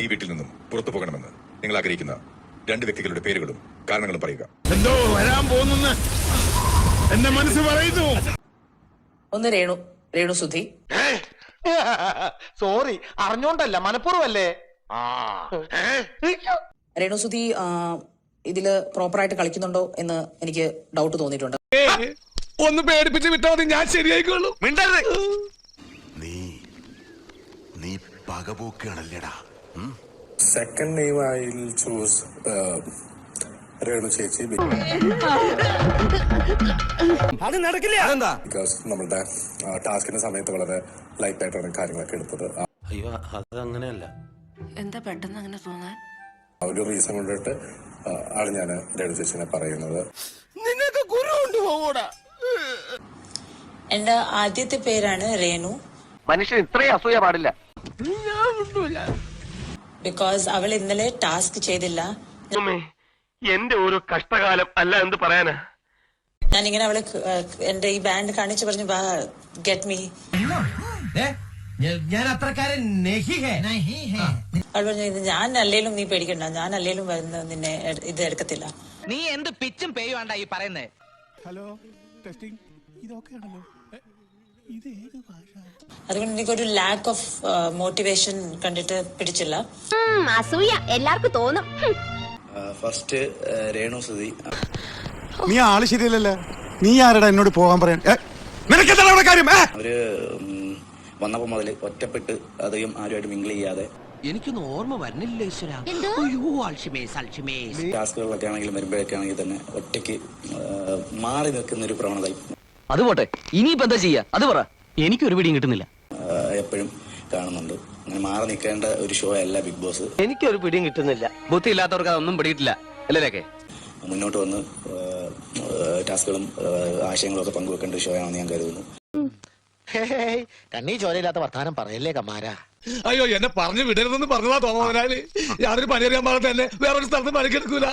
ഈ വീട്ടിൽ നിന്നും പുറത്തു പോകണമെന്ന് നിങ്ങൾ ആഗ്രഹിക്കുന്ന രണ്ട് വ്യക്തികളുടെ പേരുകളും കാരണങ്ങളും പറയുക. എന്തോ വരാൻ പോകുന്നു എന്റെ മനസ്സ് പറയുന്നു. ഒന്ന് രേണുസുധി. സോറി, അറിഞ്ഞോണ്ടല്ല, മനഃപൂർവ്വല്ലേ. രേണുസുധി ഇതില് പ്രോപ്പറായിട്ട് കളിക്കുന്നുണ്ടോ എന്ന് എനിക്ക് ഡൗട്ട് തോന്നിയിട്ടുണ്ട്. ഒന്ന് പേടിപ്പിച്ച് വിട്ടാ മതി, ഞാൻ ശരിയായിക്കോളൂ. നീ പകപോക്കാണല്ലേടാ. Second name I will choose Renu Chechi because നമ്മളുടെ ടാസ്കിന്റെ സമയത്ത് വളരെ ലൈറ്റ് ആയിട്ടാണ് കാര്യങ്ങളൊക്കെ എടുത്തത്. അയ്യോ, അതങ്ങനെയല്ല. എന്താ പെട്ടെന്ന് അങ്ങനെ തോന്നാൻ? ആ ഒരു റീസൺ കൊണ്ടിട്ട് ആണ് ഞാൻ രേണു ചേച്ചിനെ പറയുന്നത്. നിനക്ക് ഗുരു ഉണ്ട് പോകൂടാ. എന്റെ ആദ്യത്തെ പേരാണ് രേണു. മനുഷ്യൻ ഇത്രയും അസൂയ പാടില്ല. ബിക്കോസ് അവൾ ഇന്നലെ ടാസ്ക് ചെയ്തില്ല. എന്റെ ഒരു കഷ്ടകാലം അല്ല എന്ത് പറയാനാ. ഞാനിങ്ങനെ അവളെ എന്റെ ഈ ബാൻഡ് കാണിച്ചു പറഞ്ഞു, ഗെറ്റ് മീ. ഞാൻ അത്രക്കാരൻ അവൾ പറഞ്ഞു, ഞാൻ അല്ലേലും നീ പേടിക്കണ്ട, ഞാൻ അല്ലേലും നിന്നെ ഇത് എടുക്കത്തില്ല. നീ എന്ത് പിച്ചും പേയുവാണ്ട ഈ പറയുന്നേ. Hello, testing. ഇതൊക്കെയാണല്ലോ. ഇത് ഏത് ഭാഷ? അതുകൊണ്ട് എനിക്കൊരു ലാക്ക് ഓഫ് മോട്ടിവേഷൻ കണ്ടിട്ട് പിടിച്ചില്ല. അസൂയ എല്ലാവർക്കും തോന്നും. ഫസ്റ്റ് രേണുസുധി. നീ ആള് ശരിയല്ലല്ലോ. നീ ആരടാ എന്നോട് പോകാൻ പറയാൻ? നിനക്കെന്താണ് കാര്യം? അവര് വന്നപ്പോ മുതൽ ഒറ്റപ്പെട്ട് അധികം ആരുമായിട്ട് മിങ്കിൾ ചെയ്യാതെ, എനിക്കൊന്നും ഓർമ്മ വരുന്നില്ല ഈശ്വര. ടാസ്കുകളിലൊക്കെ ആണെങ്കിലും വരുമ്പോഴൊക്കെ ആണെങ്കിൽ തന്നെ ഒറ്റയ്ക്ക് മാറി നിൽക്കുന്ന ഒരു പ്രവണത അത് പോട്ടെ, ഇനിയിപ്പോ എന്താ ചെയ്യാ അത് പറ. എനിക്കൊരു പിടിയും കിട്ടുന്നില്ല. എപ്പോഴും കാണുന്നുണ്ട്. അങ്ങനെ മാറി നിൽക്കേണ്ട ഒരു ഷോ അല്ല ബിഗ് ബോസ്. എനിക്കൊരു പിടിയും കിട്ടുന്നില്ല. ബുദ്ധി ഇല്ലാത്തവർക്ക് അതൊന്നും പിടിയിട്ടില്ല അല്ലേ. മുന്നോട്ട് വന്ന് ടാസ്കുകളും ആശയങ്ങളും ഒക്കെ പങ്കുവെക്കേണ്ട ഒരു ഷോ ആണെന്ന് ഞാൻ കരുതുന്നു. കണ്ണീ ചോരയില്ലാത്ത വർത്താനം പറയല്ലേ കമാര. അയ്യോ, എന്നെ പറഞ്ഞു വിടരുതെന്ന് പറഞ്ഞതാ തോന്നുന്നതിനാല് യാതൊരു പണിയറിയാൻ പാടത്തെ തന്നെ വേറൊരു സ്ഥലത്ത് പണിക്കെടുക്കൂല.